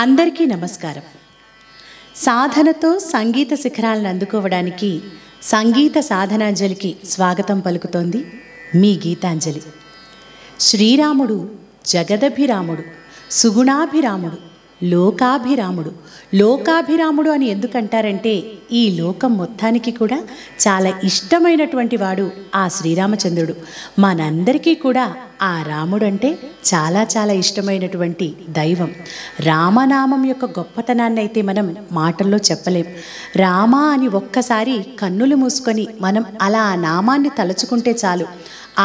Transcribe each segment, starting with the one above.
అందరికీ నమస్కారం. సాధనతో సంగీత శిఖరాలను అందుకోవడానికి సంగీత సాధనాంజలికి స్వాగతం పలుకుతోంది మీ గీతాంజలి. శ్రీరాముడు జగదభిరాముడు, సుగుణాభిరాముడు, లోకాభిరాముడు. లోకాభిరాముడు అని ఎందుకంటారంటే ఈ లోకం మొత్తానికి కూడా చాలా ఇష్టమైనటువంటి వాడు ఆ శ్రీరామచంద్రుడు. మనందరికీ కూడా ఆ రాముడు అంటే చాలా చాలా ఇష్టమైనటువంటి దైవం. రామనామం యొక్క గొప్పతనాన్ని అయితే మనం మాటల్లో చెప్పలేం. రామ అని ఒక్కసారి కన్నులు మూసుకొని మనం అలా ఆ నామాన్ని తలుచుకుంటే చాలు,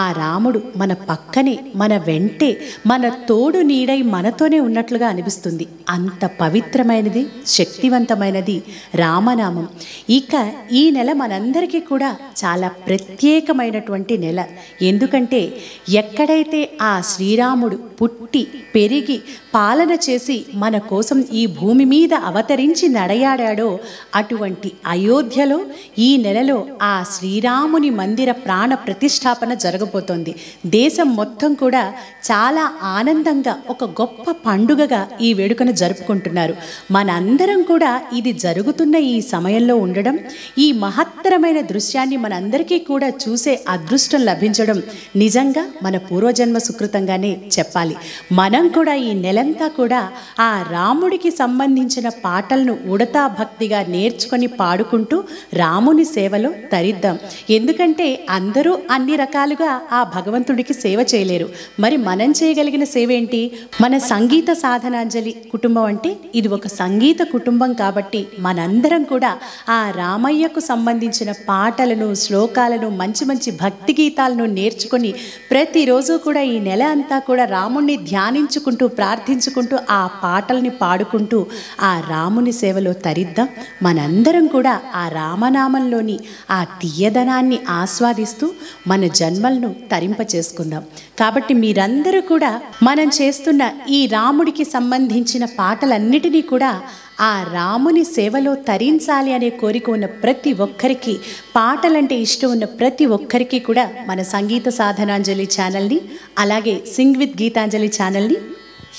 ఆ రాముడు మన పక్కనే, మన వెంటే, మన తోడు నీడై మనతోనే ఉన్నట్లుగా అనిపిస్తుంది. అంత పవిత్రమైనది, శక్తివంతమైనది రామనామం. ఇక ఈ నెల మనందరికీ కూడా చాలా ప్రత్యేకమైనటువంటి నెల. ఎందుకంటే ఎక్కడైతే ఆ శ్రీరాముడు పుట్టి పెరిగి పాలన చేసి మన కోసం ఈ భూమి మీద అవతరించి నడయాడాడో అటువంటి అయోధ్యలో ఈ నెలలో ఆ శ్రీరాముని మందిర ప్రాణ ప్రతిష్టాపన జరగబోతోంది. దేశం మొత్తం కూడా చాలా ఆనందంగా ఒక గొప్ప పండుగగా ఈ వేడుకను జరుపుకుంటున్నారు. మనందరం కూడా ఇది జరుగుతున్న ఈ సమయంలో ఉండడం, ఈ మహత్తరమైన దృశ్యాన్ని మనందరికీ కూడా చూసే అదృష్టం లభించడం నిజంగా మన పూర్వజన్మ సుకృతంగానే చెప్పాలి. మనం కూడా ఈ నెలంతా కూడా ఆ రాముడికి సంబంధించిన పాటలను ఉడతా భక్తిగా నేర్చుకొని పాడుకుంటూ రాముని సేవలో తరిద్దాం. ఎందుకంటే అందరూ అన్ని రకాలుగా ఆ భగవంతుడికి సేవ చేయలేరు. మరి మనం చేయగలిగిన సేవ ఏంటి? మన సంగీత సాధనాంజలి కుటుంబం అంటే ఇది ఒక సంగీత కుటుంబం కాబట్టి మనందరం కూడా ఆ రామయ్యకు సంబంధించిన పాటలను, శ్లోకాలను, మంచి మంచి భక్తి గీతాలను నేర్చుకొని ప్రతిరోజు కూడా ఈ నెల అంతా కూడా రాముణ్ణి ధ్యానించుకుంటూ, ప్రార్థించుకుంటూ, ఆ పాటల్ని పాడుకుంటూ ఆ రాముని సేవలో తరిద్దాం. మనందరం కూడా ఆ రామనామంలోని ఆ తీయదనాన్ని ఆస్వాదిస్తూ మన జన్మలను తరింప చేసుకుందాం. కాబట్టి మీరందరూ కూడా మనం చేస్తున్న ఈ రాముడికి సంబంధించిన పాటలన్నిటినీ కూడా ఆ రాముని సేవలో తరించాలి అనే కోరిక ఉన్న ప్రతి ఒక్కరికి, పాటలంటే ఇష్టం ఉన్న ప్రతి ఒక్కరికి కూడా మన సంగీత సాధనాంజలి ఛానల్ని, అలాగే సింగ్ విత్ గీతాంజలి ఛానల్ని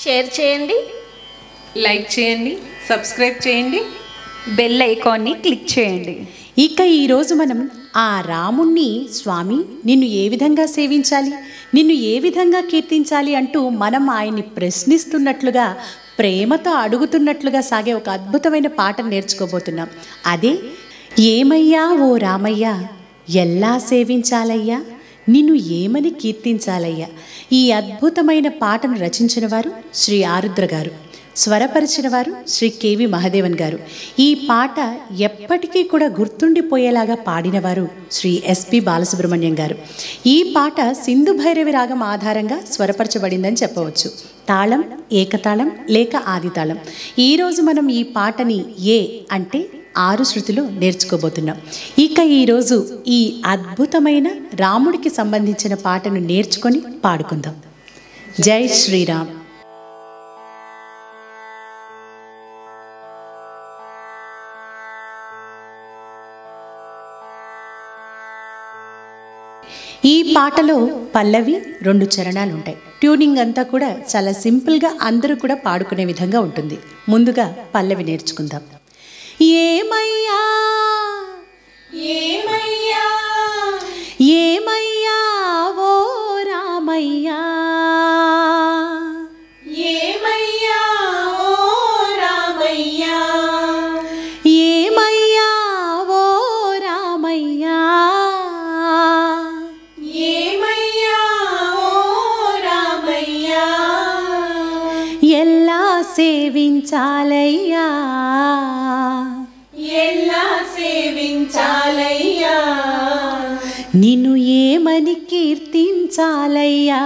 షేర్ చేయండి, లైక్ చేయండి, సబ్స్క్రైబ్ చేయండి, బెల్ ఐకాన్ని క్లిక్ చేయండి. ఇక ఈరోజు మనం ఆ రాముణ్ణి, స్వామి నిన్ను ఏ విధంగా సేవించాలి, నిన్ను ఏ విధంగా కీర్తించాలి అంటూ మనం ఆయన్ని ప్రశ్నిస్తున్నట్లుగా, ప్రేమతో అడుగుతున్నట్లుగా సాగే ఒక అద్భుతమైన పాటను నేర్చుకోబోతున్నాం. అదే ఏమయ్యా ఓ రామయ్య ఎల్లా సేవించాలయ్యా, నిన్ను ఏమని కీర్తించాలయ్యా. ఈ అద్భుతమైన పాటను రచించిన వారు శ్రీ ఆరుద్ర గారు, స్వరపరిచిన వారు శ్రీ కేవి మహదేవన్ గారు. ఈ పాట ఎప్పటికీ కూడా గుర్తుండిపోయేలాగా పాడినవారు శ్రీ ఎస్పి బాలసుబ్రహ్మణ్యం గారు. ఈ పాట సింధు భైరవి రాగం ఆధారంగా స్వరపరచబడిందని చెప్పవచ్చు. తాళం ఏకతాళం లేక ఆదితాళం. ఈరోజు మనం ఈ పాటని ఏ అంటే 6 శృతిలో నేర్చుకోబోతున్నాం. ఇక ఈరోజు ఈ అద్భుతమైన రాముడికి సంబంధించిన పాటను నేర్చుకొని పాడుకుందాం. జై శ్రీరామ్. ఈ పాటలో పల్లవి 2 చరణాలు ఉంటాయి. ట్యూనింగ్ అంతా కూడా చాలా సింపుల్గా అందరూ కూడా పాడుకునే విధంగా ఉంటుంది. ముందుగా పల్లవి నేర్చుకుందాం. ఏమయ్యా ఏమయ్యా ఏమయ్యా ఓ రామయ్యా, ఏమయ్యా ఓ రామయ్యా, ఏమయ్యా ఓ రామయ్యా, ఏమయ్యా ఓ రామయ్యా, ఎల్లా సేవించాలయ్యా, ఎల్లా సేవించాలయ్యా, నిన్ను ఏమని కీర్తించాలయ్యా,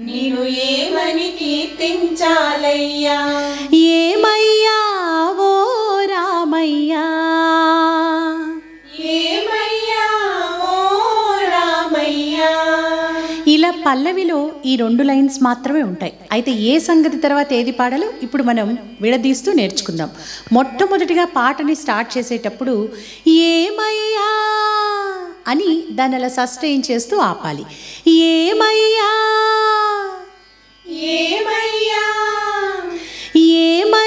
నిన్ను ఏమని కీర్తించాలయ్యా, ఏమయ్యా ఓ రామయ్యా, ఏమయ్యా ఓ రామయ్యా. ఇలా పల్లవిలో ఈ 2 లైన్స్ మాత్రమే ఉంటాయి. అయితే ఏ సంగతి తర్వాత ఏది పాడాలో ఇప్పుడు మనం విడదీస్తూ నేర్చుకుందాం. మొట్టమొదటిగా పాటని స్టార్ట్ చేసేటప్పుడు ఏమయ్యా అని దాన్ని అలా సస్టైన్ చేస్తూ ఆపాలి. ఏమయ్యా ఏమయ్యా ఏమయ్యా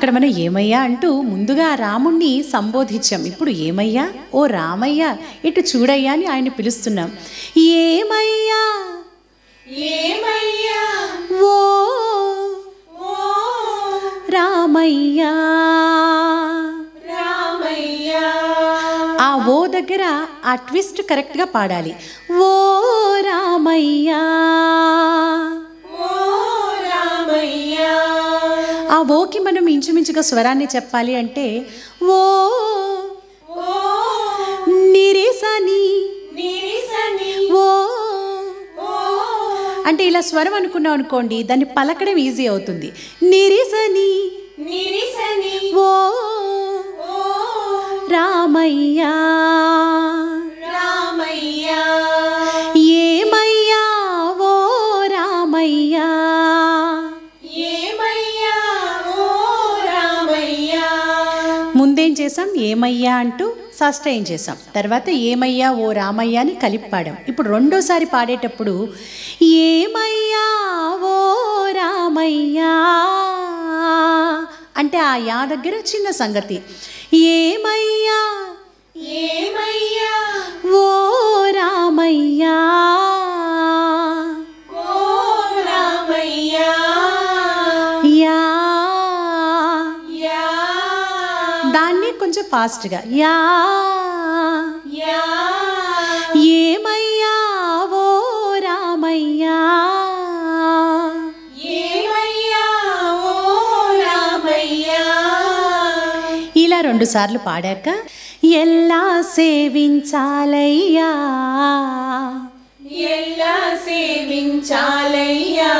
అక్కడ మనం ఏమయ్యా అంటూ ముందుగా రాముణ్ణి సంబోధించాం. ఇప్పుడు ఏమయ్యా, ఓ రామయ్య ఇటు చూడయ్యా అని ఆయన పిలుస్తున్నాం. ఏమయ్యా ఏమయ్యా ఓ ఓ రామయ్యా. రామయ్యా ఆ ఓ దగ్గర ఆ ట్విస్ట్ కరెక్ట్గా పాడాలి. ఓ రామయ్యా. ఓ రామయ్యా ఆ ఓకి మనం ఇంచుమించుగా స్వరాన్ని చెప్పాలి అంటే ఓ ఓ నిరిసని నిరిసని ఓ ఓ అంటే ఇలా స్వరం అనుకున్నాం అనుకోండి, దాన్ని పలకడం ఈజీ అవుతుంది. నిరిసని నిరిసని ఓ ఓ రామయ్యా. రామయ్యా ఏమయ్యా ఓ రామయ్యా. ఏమయ్యా ఓ రామయ్యా ముందేం చేసాం, ఏమయ్యా అంటూ షష్ఠయం చేసాం. తర్వాత ఏమయ్యా ఓ రామయ్య అని కలిపి పాడాం. ఇప్పుడు రెండోసారి పాడేటప్పుడు ఏమయ్యా ఓ రామయ్యా అంటే ఆ యా దగ్గర చిన్న సంగతి. ఏమయ్యా ఏమయ్యా ఓ రామయ్యా. ఓ రామయ్యా యా యా దాన్ని కొంచెం ఫాస్ట్గా యా. యా ఏమయ్యా ఓ రామయ్యా. ఏమయ్యా ఓ రామయ్యా ఇలా 2 సార్లు పాడాక ఎల్లా సేవించాలయ్యా. ఎలా సేవించాలయ్యా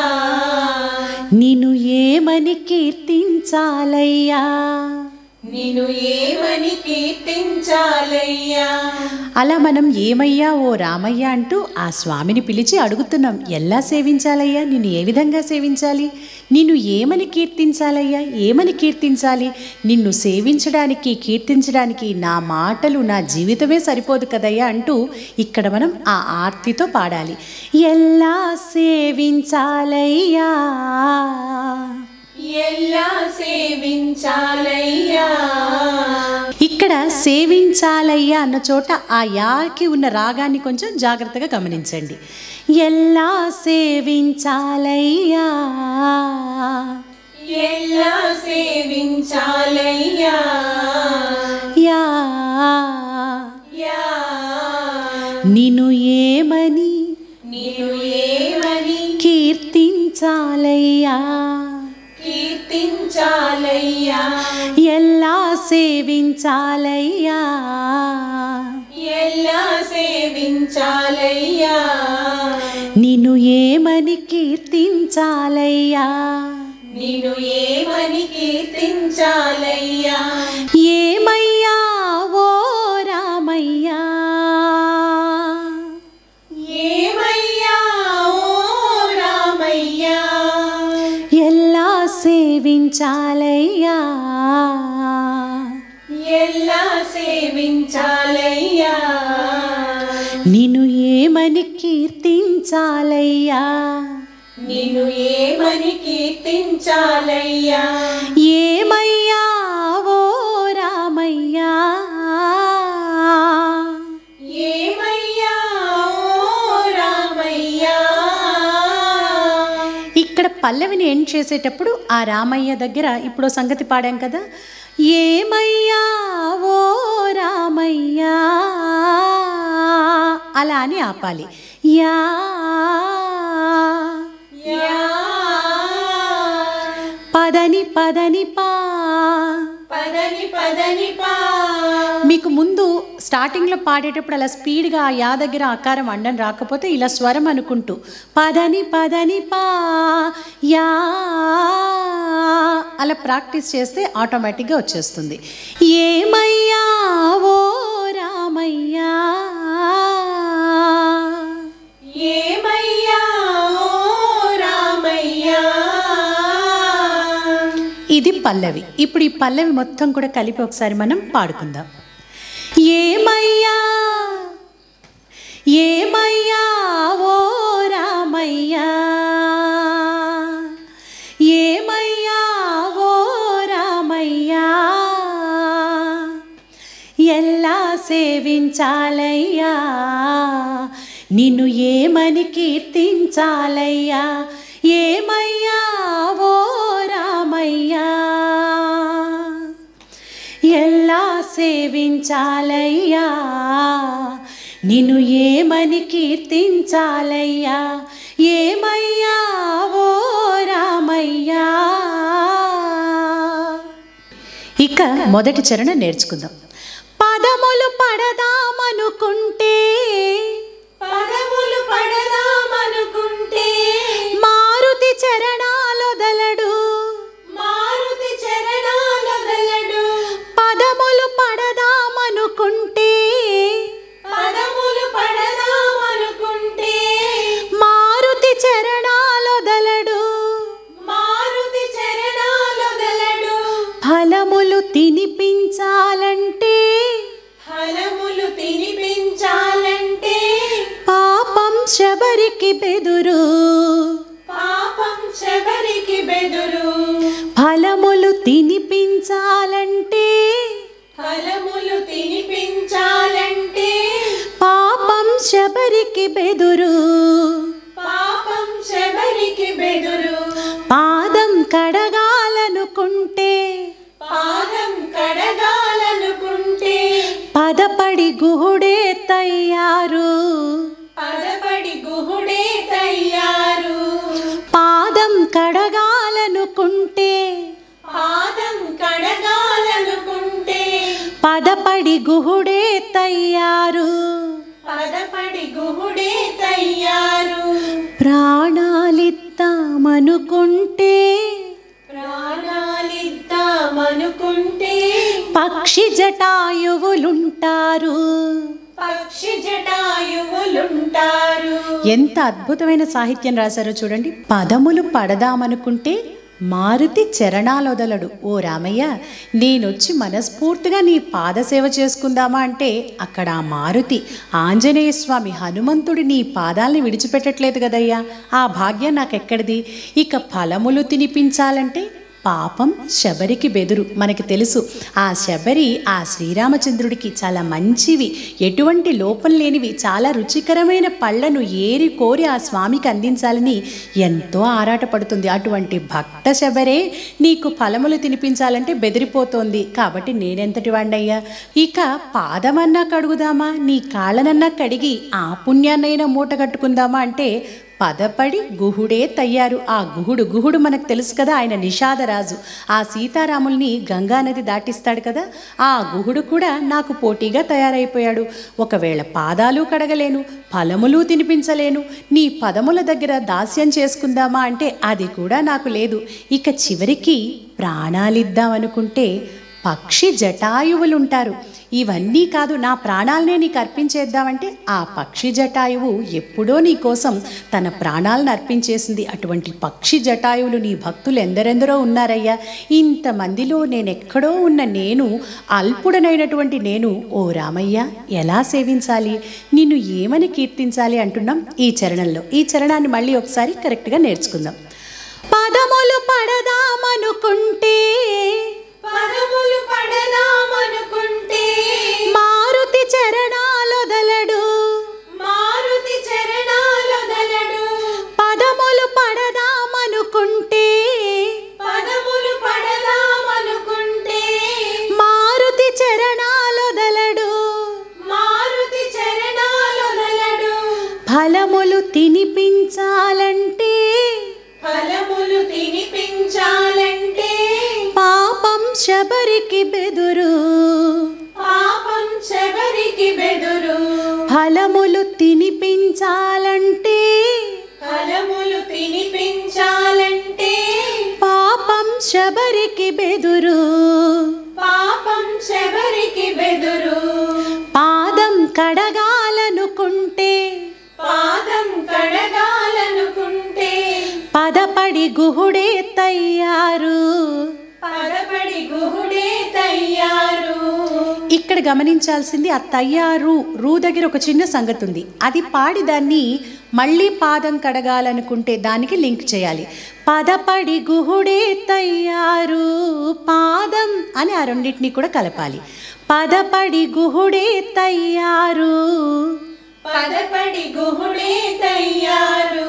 నిన్ను ఏమని కీర్తించాలయ్యా. నిన్ను ఏమని కీర్తించాలయ్యా అలా మనం ఏమయ్యా ఓ రామయ్య అంటూ ఆ స్వామిని పిలిచి అడుగుతున్నాం, ఎలా సేవించాలయ్యా, నిన్ను ఏ విధంగా సేవించాలి, నిన్ను ఏమని కీర్తించాలయ్యా, ఏమని కీర్తించాలి, నిన్ను సేవించడానికి కీర్తించడానికి నా మాటలు నా జీవితమే సరిపోదు కదయ్యా అంటూ ఇక్కడ మనం ఆ ఆర్తితో పాడాలి. ఎలా సేవించాలయ్యా. ఎలా సేవించాలయ్యా ఇక్కడ సేవించాలయ్యా అన్న చోట ఆ యాకి ఉన్న రాగాన్ని కొంచెం జాగ్రత్తగా గమనించండి. ఎలా సేవించాలయ్యా. ఎలా సేవించాలయ్యా యా యా నిన్ను ఏమని నిన్ను ఏమని కీర్తించాలయ్యా. కీర్తించాలయ్యా ఎలా సేవించాలయ్యా. ఎలా సేవించాలయ్యా నిన్ను ఏమని కీర్తించాలయ్యా. నిన్ను ఏమని కీర్తించాలయ్యా ఏమయ్యా ఓ రామయ్యా. ఏమయ్యా ఓ రామయ్యా ఎలా సేవించాలయ్యా. ఎలా సేవించాలయ్యా నిన్ను ఏమని కీర్తించాలయ్యా. నిన్ను ఏమని కీర్తించాలయ్యా ఏమయ్యా ఓ రామయ్యా. ఏమయ్యా ఓ రామయ్యా ఇక్కడ పల్లవిని ఎండ్ చేసేటప్పుడు ఆ రామయ్య దగ్గర ఇప్పుడు సంగతి పాడాం కదా, ఏమయ్యా ఓ రామయ్యా అలా అని ఆపాలి. యా యా పదని పదని పా. పదని పదని పా మీకు ముందు స్టార్టింగ్లో పాడేటప్పుడు అలా స్పీడ్గా ఆ యా దగ్గర ఆకారం అండం రాకపోతే ఇలా స్వరం అనుకుంటూ పదని పదని పా యా అలా ప్రాక్టీస్ చేస్తే ఆటోమేటిక్గా వచ్చేస్తుంది. ఏమయ్యా ఓ రామయ్యా. ఏమయ్యా ఓ రామయ్యా ఇది పల్లవి. ఇప్పుడు ఈ పల్లవి మొత్తం కూడా కలిపి ఒకసారి మనం పాడుకుందాం. ఏమయ్యా ఏమయ్యా ఓ రామయ్యా. ఏమయ్యా ఓ రామయ్యా. సేవించాలయ్యా, నిన్ను ఏమని కీర్తించాలయ్యా, ఏమయ్యా ఓ రామయ్యా. ఎలా సేవించాలయ్యా, నిన్ను ఏమని కీర్తించాలయ్యా, ఏమయ్యా ఓ రామయ్యా. ఇక మొదటి చరణం నేర్చుకుందాం. పదములు పడదామనుకుంటే, పదములు పడదామనుకుంటే, మారుతి చరణాలొదలడు, మారుతి చరణాలొదలడు. పదములు పడదామనుకుంటే, పదములు పడదామనుకుంటే, మారుతి చరణాలొదలడు, మారుతి చరణాలొదలడు. ఫలములు తినిపించాలంటే, ఫలములు తినిపించాలంటే, పాపం శబరికి బెదురు, పాపం శబరికి బెదురు. ఫలములు తినిపించాలంటే, ఫలములు తినిపించాలంటే, పాపం శబరికి బెదురు, పాపం శబరికి బెదురు. పాదం కడగాలనుకుంటే, పాదం కడగాలనుకుంటే, పదపడి గుహుడే తయ్యారు, పదపడి గుహుడే తయ్యారు. పాదం కడగాలనుకుంటే, పాదం కడగాలనుకుంటే, పదపడి గుహుడే తయ్యారు, పదపడి గుహుడే తయ్యారు. ప్రాణాలిద్దామనుకుంటే, ప్రాణాలిద్దామనుకుంటే, పక్షి జటాయువులుంటారు. పక్షి జటాయువులుంటారు. ఎంత అద్భుతమైన సాహిత్యం రాశారో చూడండి. పదములు పడదామనుకుంటే మారుతి చరణాలొదలడు. ఓ రామయ్య, నేనొచ్చి మనస్ఫూర్తిగా నీ పాదసేవ చేసుకుందామా అంటే అక్కడ ఆ మారుతి ఆంజనేయ స్వామి హనుమంతుడి నీ పాదాల్ని విడిచిపెట్టట్లేదు కదయ్యా. ఆ భాగ్యం నాకెక్కడిది. ఇక ఫలములు తినిపించాలంటే పాపం శబరికి బెదురు. మనకి తెలుసు ఆ శబరి ఆ శ్రీరామచంద్రుడికి చాలా మంచివి, ఎటువంటి లోపం లేనివి, చాలా రుచికరమైన పళ్ళను ఏరి కోరి ఆ స్వామికి అందించాలని ఎంతో ఆరాటపడుతుంది. అటువంటి భక్త శబరే నీకు ఫలములు తినిపించాలంటే బెదిరిపోతోంది. కాబట్టి నేనెంతటి వాడినయ్యా, ఇక పాదమన్నా కడుగుదామా, నీ కాళ్ళనన్నా కడిగి ఆ పుణ్యాన్నైనా మూట కట్టుకుందామా అంటే పదపడి గుహుడే తయ్యారు. ఆ గుహుడు మనకు తెలుసు కదా, ఆయన నిషాదరాజు. ఆ సీతారాముల్ని గంగానది దాటిస్తాడు కదా, ఆ గుహుడు కూడా నాకు పోటీగా తయారైపోయాడు. ఒకవేళ పాదాలు కడగలేను, ఫలములు తినిపించలేను, నీ పదముల దగ్గర దాస్యం చేసుకుందామా అంటే అది కూడా నాకు లేదు. ఇక చివరికి ప్రాణాలిద్దామనుకుంటే పక్షి జటాయువులుంటారు. ఇవన్నీ కాదు, నా ప్రాణాలనే నీకు అర్పించేద్దామంటే ఆ పక్షి జటాయువు ఎప్పుడో నీ కోసం తన ప్రాణాలను అర్పించేసింది. అటువంటి పక్షి జటాయువులు నీ భక్తులు ఎందరెందరో ఉన్నారయ్యా. ఇంతమందిలో నేనెక్కడో ఉన్న నేను, అల్పుడనైనటువంటి నేను, ఓ రామయ్య ఎలా సేవించాలి, నిన్ను ఏమని కీర్తించాలి అంటున్నాం ఈ చరణంలో. ఈ చరణాన్ని మళ్ళీ ఒకసారి కరెక్ట్గా నేర్చుకుందాం. పదములు పడదామనుకుంటే, పదములు పడదామనుకుంటే, మారుతి చరణాలొదలడు, మారుతి చరణాలొదలడు. పదములు పడదామనుకుంటే, పదములు పడదామనుకుంటే, మారుతి చరణాలొదలడు, మారుతి చరణాలొదలడు. ఫలములు తినిపించాలంటే, ఫలములు తినిపించాలంటే, పాపం శబరికి బెదురు, పాపం శబరికి బెదురు. ఫలములు తినిపించాలంటే, ఫలములు తినిపించాలంటే, పాపం శబరికి బెదురు, పాపం శబరికి బెదురు. పాదం కడగాలనుకుంటే, పాదం కడగాలనుకుంటే, పదపడి గుహుడే తయ్యారు. పదపడి గుహుడే తయ్యారు. ఇక్కడ గమనించాల్సింది ఆ తయ్యారు రూ దగ్గర ఒక చిన్న సంగతి ఉంది. అది పాడి దాన్ని మళ్ళీ పాదం కడగాలనుకుంటే దానికి లింక్ చేయాలి. పదపడి గుహుడే తయ్యారు, పాదం అని ఆ రెండింటినీ కూడా కలపాలి. పదపడి గుహుడే తయ్యారు, పదపడి గుహుడే తయ్యారు.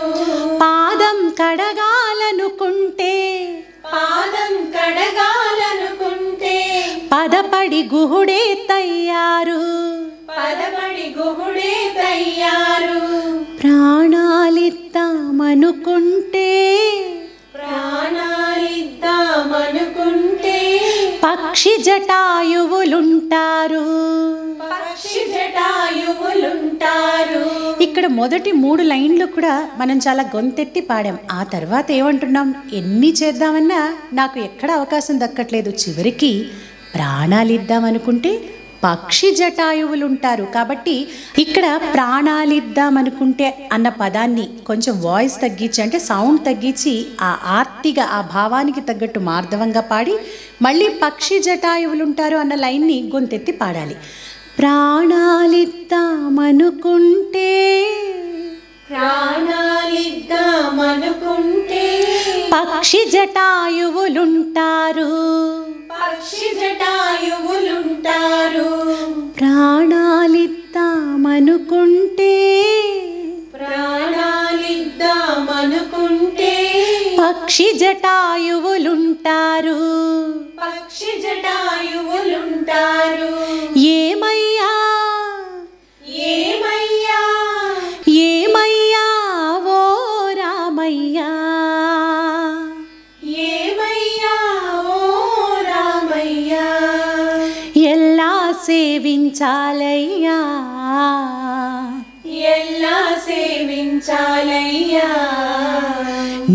పాదం కడగాలనుకుంటే, పాదం కడగాలనుకుంటే, పదపడి గుహుడే తయ్యారు, పదపడి గుహుడే తయ్యారు. ప్రాణాలిద్దామనుకుంటే, ప్రాణాలిద్దామనుకుంటే, పక్షి జటాయువులుంటారు. పక్షి జటాయువులుంటారు. ఇక్కడ మొదటి 3 లైన్లు కూడా మనం చాలా గొంతెత్తి పాడాం. ఆ తర్వాత ఏమంటున్నాం, ఎన్ని చేద్దామన్నా నాకు ఎక్కడ అవకాశం దక్కట్లేదు, చివరికి ప్రాణాలిద్దామనుకుంటే పక్షి జటాయువులుంటారు. కాబట్టి ఇక్కడ ప్రాణాలిద్దామనుకుంటే అన్న పదాన్ని కొంచెం వాయిస్ తగ్గించి, అంటే సౌండ్ తగ్గించి, ఆ ఆర్తిగా ఆ భావానికి తగ్గట్టు మార్ధవంగా పాడి మళ్ళీ పక్షి జటాయువులుంటారు అన్న లైన్ని గొంతెత్తి పాడాలి. ప్రాణాలిద్దామనుకుంటే, ప్రాణాలిద్దామనుకుంటే, పక్షి జటాయువులుంటారు, పక్షి జటాయువులుంటారు. ప్రాణాలిద్దామనుకుంటే, ప్రాణాలిద్దామనుకుంటే, పక్షి జటాయువులుంటారు. పక్షి జటాయువులుంటారు. ఏమయ్యా ఏమయ్యా ఏమయ్యా ఓ రామయ్యా, ఏమయ్యా ఓ రామయ్యా, ఎలా సేవించాలయ్యా, ఎలా సేవించాలయ్యా,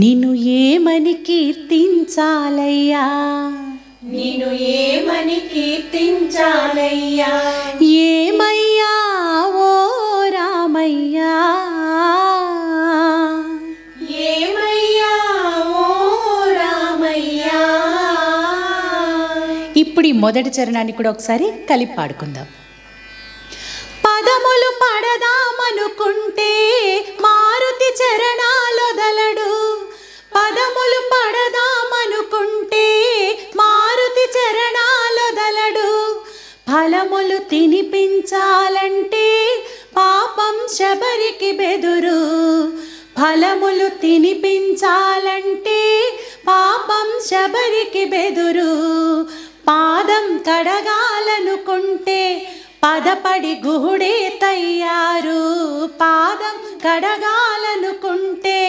నిన్ను ఏమని కీర్తించాలయ్యా, నిన్ను ఏమని కీర్తించాలయ్యా, ఏమయ్యా ఓ రామయ్యా, ఏమయ్యా ఓ రామయ్యా. ఇప్పుడు ఈ మొదటి చరణాన్ని కూడా ఒకసారి కలిపి పాడుకుందాం. పదములు పడదామనుకుంటే మారుతి చరణాలొదలడు, పదములు పడదామనుకుంటే మారుతి చరణాలొదలడు, ఫలములు తినిపించాలంటే పాపం శబరికి బెదురు, ఫలములు తినిపించాలంటే పాపం శబరికి బెదురు, పాదం కడగాలనుకుంటే పదపడి గుహుడే తయ్యారు, పాదం కడగాలనుకుంటే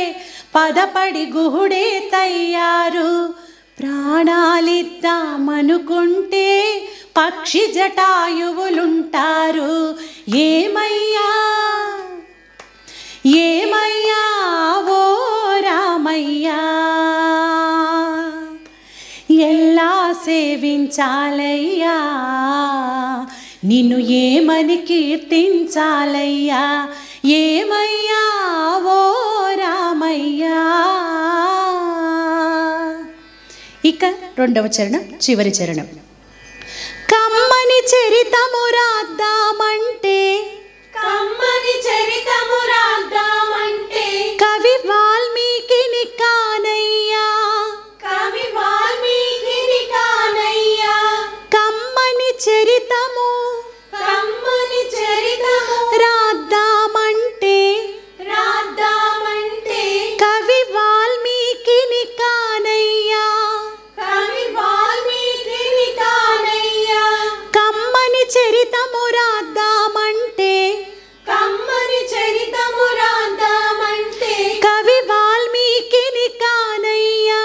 పదపడి గుహుడే తయ్యారు, ప్రాణాలిద్దామనుకుంటే పక్షి జటాయువులుంటారు. ఏమయ్యా ఏమయ్యా ఓ రామయ్యా, ఎలా సేవించాలయ్యా, నిన్ను ఏమని కీర్తించాలయ్యా, ఏమయ్యా ఓ రామయ్యా. ఇక రెండవ చరణం, చివరి చరణం. కమ్మని చరితము రాద్దామంటే, కమ్మని చరితము రాద్దామంటే, కవి వాల్మీకిని కానయ్యా, కవి వాల్మీకిని కానయ్యా, కమ్మని చరితము కమ్మని చరితము రాద్దామంటే, రాద్దామంటే, కవి వాల్మీకిని కానయ్యా, కవి వాల్మీకిని కానయ్యా, కమ్మని చరితము రాద్దామంటే, కమ్మని చరితము రాద్దామంటే, కవి వాల్మీకిని కానయ్యా,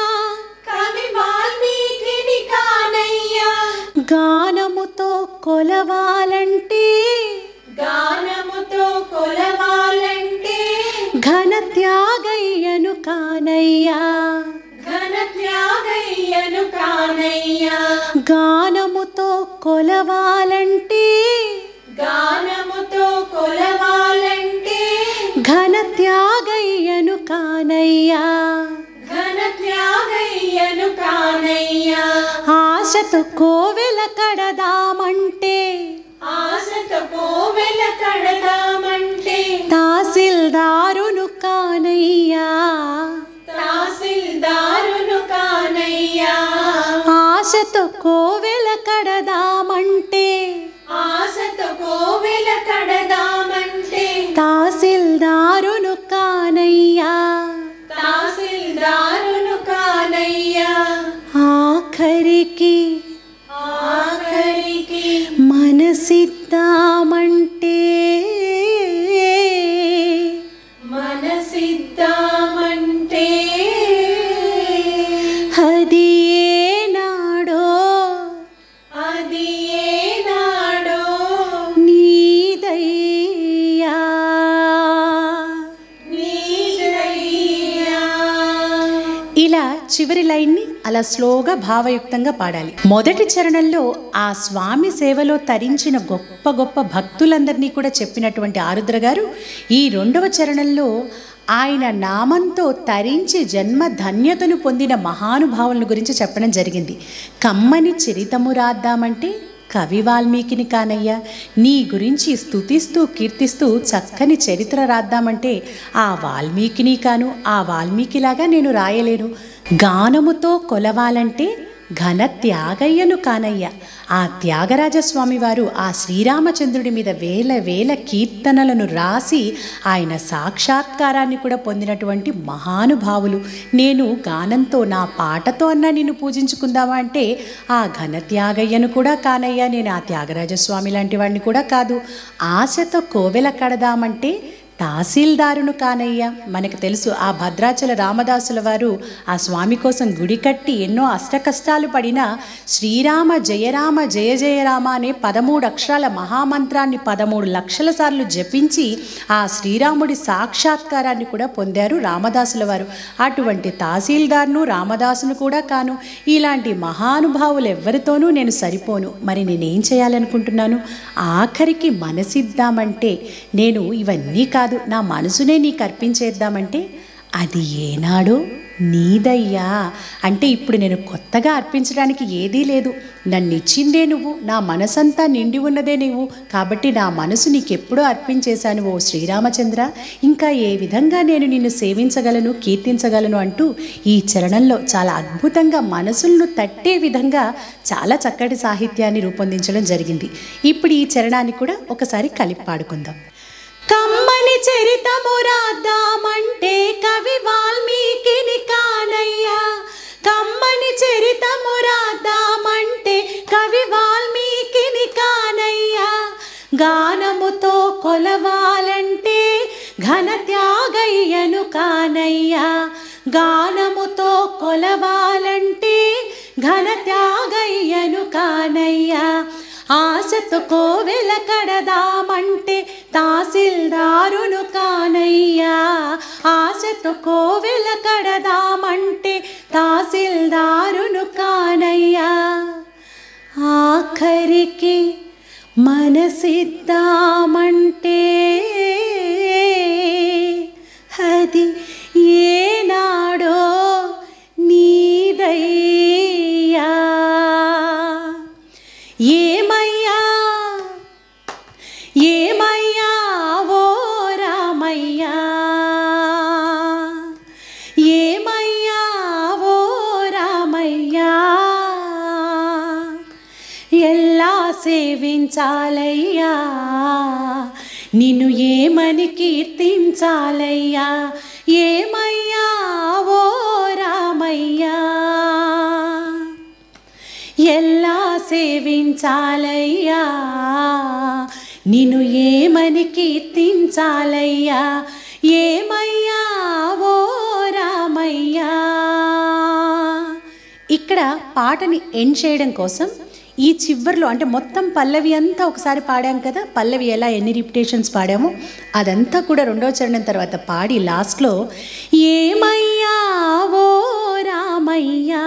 కవి వాల్మీకిని కానయ్యా, గానముతో కొలవాలంటే, గానముతో కొలవాలంటే, ఘన త్యాగయ్యను కానయ్యా, ఘన త్యాగయ్యను కానయ్యా, గానముతో కొలవాలంటే, గానముతో కొలవాలంటే, ఘన త్యాగయ్యను కానయ్యా, ఘన త్యాగయ్యను కానయ్యా, ఆశతో కోవెల కడదామంటే, ఆశతో కోవెల కడదామంటే, తహసీల్దారును కానయ్యా, తహసీల్దారును కానయ్యా, ఆశతో కోవెల కడదామంటే, చివరి లైన్ని అలా స్లోగా భావయుక్తంగా పాడాలి. మొదటి చరణంలో ఆ స్వామి సేవలో తరించిన గొప్ప గొప్ప భక్తులందరినీ కూడా చెప్పినటువంటి ఆరుద్ర గారు ఈ రెండవ చరణంలో ఆయన నామంతో తరించి జన్మ ధన్యతను పొందిన మహానుభావుల గురించి చెప్పడం జరిగింది. కమ్మని చరితము రాద్దామంటే కవి వాల్మీకిని కానయ్యా, నీ గురించి స్తుతిస్తూ కీర్తిస్తూ చక్కని చరిత్ర రాద్దామంటే ఆ వాల్మీకిని కాను, ఆ వాల్మీకిలాగా నేను రాయలేను. గానముతో కొలవాలంటే ఘన త్యాగయ్యను కానయ్య, ఆ త్యాగరాజస్వామి వారు ఆ శ్రీరామచంద్రుడి మీద వేల వేల కీర్తనలను రాసి ఆయన సాక్షాత్కారాన్ని కూడా పొందినటువంటి మహానుభావులు. నేను గానంతో నా పాటతో అన్నా నిన్ను పూజించుకుందామా అంటే ఆ ఘన త్యాగయ్యను కూడా కానయ్యా, నేను ఆ త్యాగరాజస్వామి లాంటి వాడిని కూడా కాదు. ఆశతో కోవెల కడదామంటే తహసీల్దారును కానయ్యా. మనకు తెలుసు ఆ భద్రాచల రామదాసుల వారు ఆ స్వామి కోసం గుడి కట్టి ఎన్నో అష్టకష్టాలు పడినా శ్రీరామ జయరామ జయ జయరామ అనే 13 అక్షరాల మహామంత్రాన్ని 13 లక్షల సార్లు జపించి ఆ శ్రీరాముడి సాక్షాత్కారాన్ని కూడా పొందారు రామదాసుల వారు. అటువంటి తహసీల్దార్ను రామదాసును కూడా కాను. ఇలాంటి మహానుభావులు ఎవరితోనూ నేను సరిపోను. మరి నేనేం చేయాలనుకుంటున్నాను? ఆఖరికి మనసిద్దామంటే నేను ఇవన్నీ కాదు, నా మనసునే నీకు అర్పించేద్దామంటే అది ఏనాడో నీదయ్యా. అంటే ఇప్పుడు నేను కొత్తగా అర్పించడానికి ఏదీ లేదు, నన్ను ఇచ్చిందే నువ్వు, నా మనసంతా నిండి ఉన్నదే నువ్వు, కాబట్టి నా మనసు నీకెప్పుడో అర్పించేశాను ఓ శ్రీరామచంద్ర. ఇంకా ఏ విధంగా నేను నిన్ను సేవించగలను, కీర్తించగలను అంటూ ఈ చరణంలో చాలా అద్భుతంగా మనసులను తట్టే విధంగా చాలా చక్కటి సాహిత్యాన్ని రూపొందించడం జరిగింది. ఇప్పుడు ఈ చరణాన్ని కూడా ఒకసారి కలిపి పాడుకుందాం. కమ్మని చరితము రాద్దామంటే కవి వాల్మీకిని కానయ్యా, కమ్మని చరితము రాద్దామంటే కవి వాల్మీకిని కానయ్యా, గానముతో కొలవాలంటే ఘన త్యాగయ్యను కానయ్యా, గానముతో కొలవాలంటే ఘన త్యాగయ్యను కానయ్యా, ఆశతో కోవెల కడదామంటే తహసీల్దారును కానయ్యా, ఆశతో కోవెల కడదామంటే తహసీల్దారును కానయ్యా, ఆఖరికి మనసిద్దామంటే అది ఏనాడో నీదయ్యా. ఏమయ్యా ఏమయ్యా ఓ రామయ్యా, ఏమయ్యా ఓ రామయ్యా, ఎలా సేవించాలయ్యా, నిన్ను ఏమని కీర్తించాలయ్యా, ఏమయ్యా ఓ రామయ్యా, ఎలా సేవించాలయ్యా, నిన్ను ఏమని కీర్తించాలయ్యా, ఏమయ్యా ఓ రామయ్యా. ఇక్కడ పాటని ఎండ్ చేయడం కోసం ఈ చివర్లో అంటే మొత్తం పల్లవి అంతా ఒకసారి పాడాం కదా, పల్లవి ఎలా ఎన్ని రిపిటేషన్స్ పాడామో అదంతా కూడా రెండో చరణం తర్వాత పాడి లాస్ట్లో ఏమయ్యా ఓ రామయ్యా,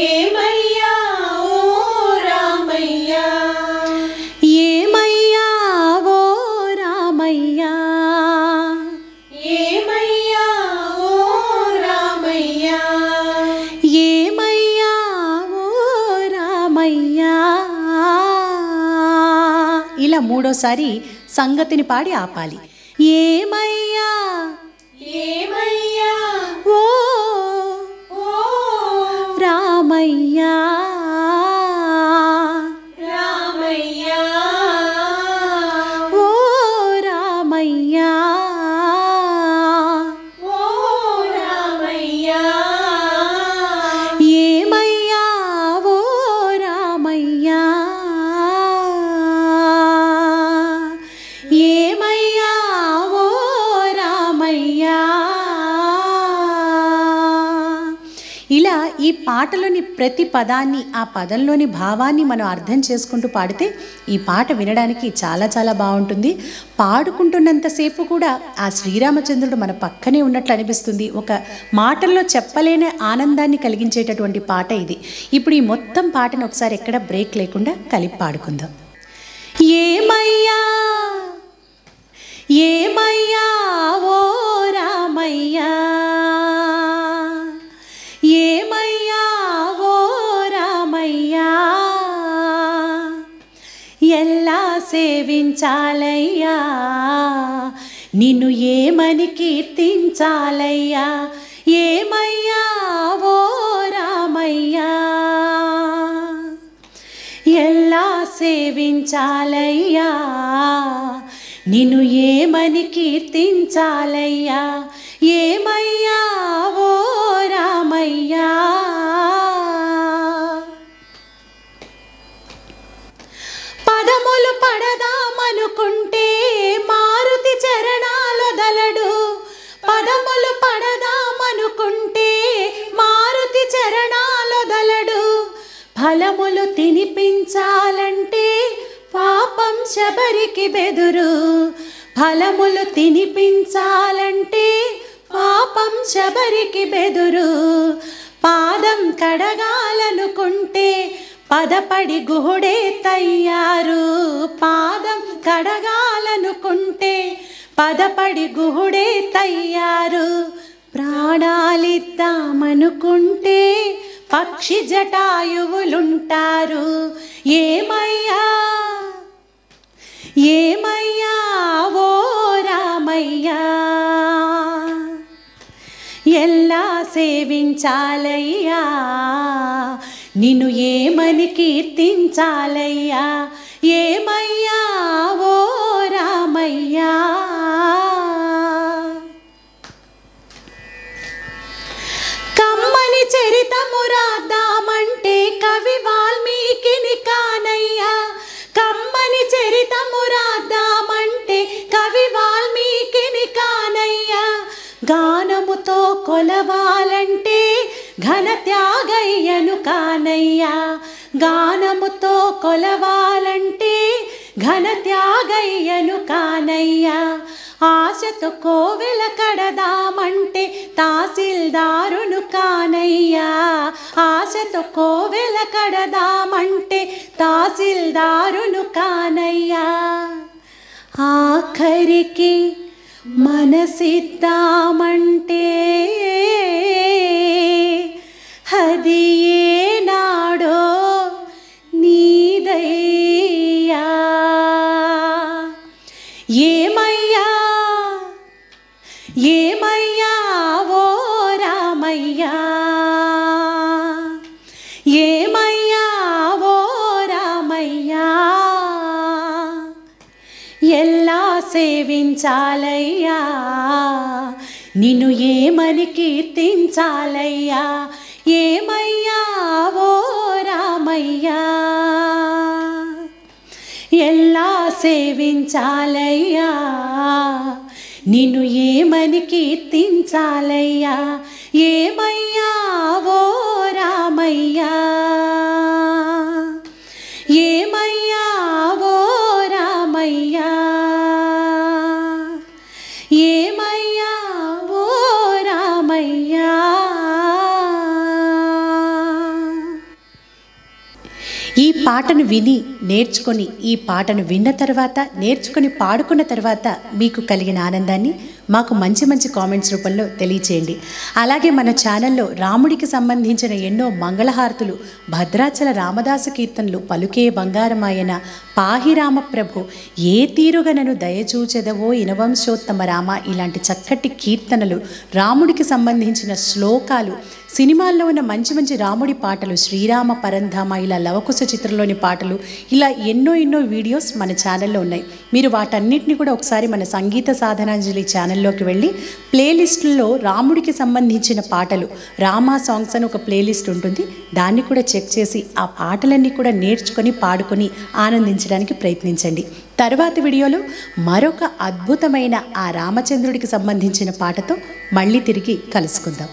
ఏమయ్యా ఓ రామయ్యా, ఏమయ్యా ఓ రామయ్యా, ఏమయ్యా ఓ రామయ్యా, ఏమయ్యా ఓ రామయ్యా. ఇలా మూడోసారి సంగతిని పాడి ఆపాలి. ఏమయ్యా ఏమయ్యా ఓ ఓ రామయ్యా, రామయ్యా, ఓ రామయ్యా, ఓ రామయ్యా, ఏమయ్యా ఓ రామయ్యా, ఏమయ్యా ఓ రామయ్యా, ఈ పాటలోని ప్రతి పదాన్ని, ఆ పదంలోని భావాన్ని మనం అర్థం చేసుకుంటూ పాడితే ఈ పాట వినడానికి చాలా చాలా బాగుంటుంది. పాడుకుంటున్నంతసేపు కూడా ఆ శ్రీరామచంద్రుడు మన పక్కనే ఉన్నట్లు అనిపిస్తుంది. ఒక మాటల్లో చెప్పలేని ఆనందాన్ని కలిగించేటటువంటి పాట ఇది. ఇప్పుడు ఈ మొత్తం పాటను ఒకసారి ఎక్కడ బ్రేక్ లేకుండా కలిపి పాడుకుందాం. ఏమయ్యా ఏమయ్యా ఓ రామయ్యా, ఏమయ్యా ఓ రామయ్యా, ఎలా సేవించాలయ్యా, నిన్ను ఏమని కీర్తించాలయ్యా, ఏమయ్యా ఓ రామయ్యా, ఎలా సేవించాలయ్యా, నిన్ను ఏమని కీర్తించాలయ్యా, ఏమయ్యా ఓ రామయ్యా. పదములు పడదామనుకుంటే మారుతి చరణాలొదలడు, పదములు పడదామనుకుంటే మారుతి చరణాలొదలడు, ఫలములు తినిపించాలంటే పాపం శబరికి బెదురు, ఫలములు తినిపించాలంటే పాపం శబరికి బెదురు, పాదం కడగాలనుకుంటే పదపడి గుహుడే తయ్యారు, పాదం కడగాలనుకుంటే పదపడి గుహుడే తయ్యారు, ప్రాణాలిద్దామనుకుంటే పక్షి జటాయువులుంటారు, ఏమయ్యా ఏమయ్యా ఓ రామయ్యా, ఎలా సేవించాలయ్యా, నిన్ను ఏమని కీర్తించాలయ్యా, ఏమయ్యా ఓ రామయ్యా. కమ్మని చరితము రాద్దామంటే కవి వాల్మీకిని కానయ్యా, కమ్మని చరితము రాద్దామంటే కవి వాల్మీకిని కానయ్యా, గానముతో కొలవాలంటే ఘన త్యాగయ్యను కానయ్యా, గానముతో కొలవాలంటే ఘన త్యాగయ్యను కానయ్యా, ఆశతో కోవెల కడదామంటే తహసీల్దారును కానయ్యా, ఆశతో కోవెల కడదామంటే తహసీల్దారును కానయ్యా, ఆఖరికి మనసిద్దామంటే అది ఏనాడో నీదయ్యా, ఏమయ్యా ఏమయ్యా ఓ రామయ్యా, ఏమయ్యా ఓ రామయ్యా, ఎలా సేవించాలయ్యా, నిన్ను ఏమని కీర్తించాలయ్యా, ఏమయ్యా ఓ రామయ్యా, ఎలా సేవించాలయ్యా, నిన్ను ఏమని కీర్తించాలయ్యా, ఏమయ్యా ఓ రామయ్యా, ఏమయ్యా ఓ రామయ్యా, ఏమయ్యా ఓ రామయ్యా. ఈ పాటను విని నేర్చుకొని, ఈ పాటను విన్న తర్వాత నేర్చుకొని పాడుకున్న తర్వాత మీకు కలిగిన ఆనందాన్ని మాకు మంచి మంచి కామెంట్స్ రూపంలో తెలియచేయండి. అలాగే మన ఛానల్లో రాముడికి సంబంధించిన ఎన్నో మంగళహారతులు, భద్రాచల రామదాస కీర్తనలు, పలుకే బంగారమాయన, పాహిరామ ప్రభు, ఏ తీరుగనను దయచూచెదవో ఇనవంశోత్తమ రామ, ఇలాంటి చక్కటి కీర్తనలు, రాముడికి సంబంధించిన శ్లోకాలు, సినిమాల్లో ఉన్న మంచి మంచి రాముడి పాటలు, శ్రీరామ పరంధామ, ఇలా లవకుశ చిత్రంలోని పాటలు, ఇలా ఎన్నో ఎన్నో వీడియోస్ మన ఛానల్లో ఉన్నాయి. మీరు వాటన్నిటిని కూడా ఒకసారి మన సంగీత సాధనాంజలి ఛానల్లోకి వెళ్ళి ప్లేలిస్టుల్లో రాముడికి సంబంధించిన పాటలు, రామా సాంగ్స్ అని ఒక ప్లేలిస్ట్ ఉంటుంది, దాన్ని కూడా చెక్ చేసి ఆ పాటలన్నీ కూడా నేర్చుకొని పాడుకొని ఆనందించడానికి ప్రయత్నించండి. తర్వాతి వీడియోలో మరొక అద్భుతమైన ఆ రామచంద్రుడికి సంబంధించిన పాటతో మళ్ళీ తిరిగి కలుసుకుందాం.